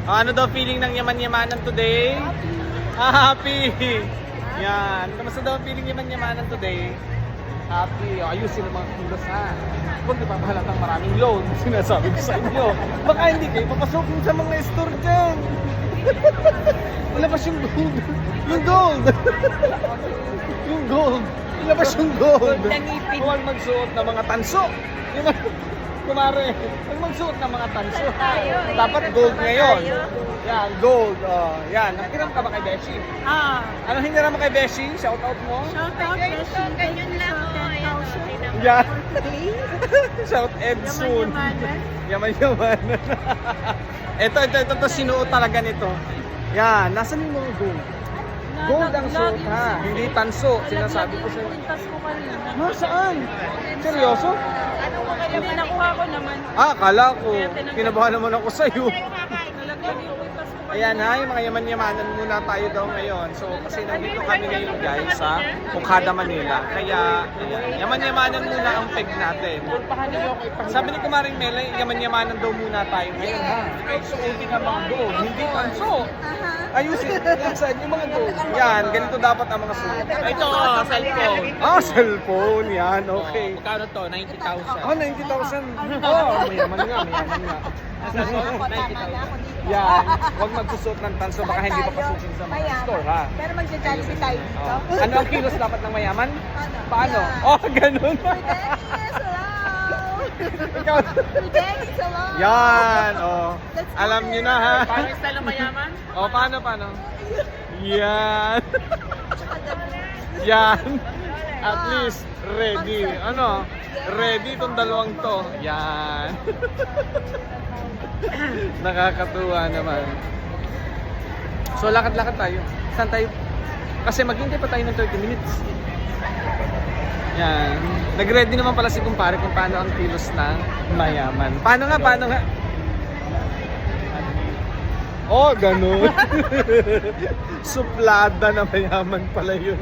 Ano daw feeling ng yaman-yamanan today? Happy! Yan. Kamusta daw ang feeling yaman-yamanan today? Happy. Ayusin ang mga kilos ha. Huwag di papahalatang maraming loan. Sinasabi ko sa inyo. Baka hindi kayo papasukin sa mga store dyan. Ilabas yung gold. Yung gold. Yung gold. Ilabas yung gold. Huwag magsuot ng mga tanso. Kumare, huwag magsuot ng mga tanso. Dapat gold ngayon. Yan, gold. Yan, nakiram ka ba kay Beshi? Ano hiniram mo kay Beshi? Shout out mo? Shout out, Beshi. Ganyan lang o. Yan. Shout Edson. Yaman-yamanan. Yaman. Ito, sinuot talaga nito. Yan, nasan yung mga gold? Gold ang suot ha, hindi tanso. Sinasabi ko sa'yo. Pintas ko kanina. Saan? Seryoso? Hindi, nakuha ko naman. Akala ko. Kinabahan naman ako sa'yo. Nalaglag yung pintas ko kanina. Ayan ha, yung mga yaman-yamanan muna tayo daw ngayon. So, kasi nandito kami ngayon guys sa Okada, Manila. Kaya, ayan, yaman-yamanan muna ang peg natin. Sabi ni Kumaring Melay, yaman-yamanan daw muna tayo ngayon ha. Suotin ang mga gold, hindi tanso. Ayusin, saan yung mga gold? Yan, ganito dapat ang mga suot. Ito, cellphone. Cellphone, yan, okay. Magkano to? 90,000. 90,000. Mayaman nga, mayaman nga. 90,000. Yan, huwag magsusuot ng tanso, baka hindi pa pasukin sa mga store, ha? Pero magja-jollibee tayo dito. Ano ang kilos dapat ng mayaman? Paano? Ganun. Ikaw. Thanks a lot. Yan, Let's go alam nyo there. na, ha? Paano yung style ng mayaman? Paano? Yan. Yan. At least, ready. Ano? Ready itong dalawang to. Yan. Nakakatuwa naman. So, lakad-lakad tayo. Saan tayo? Kasi maghintay pa tayo ng 30 minutes. Yan. Nag-ready naman pala si kumpare kung paano ang kilos ng mayaman. Paano nga? Ganun. Suplada na mayaman pala yun.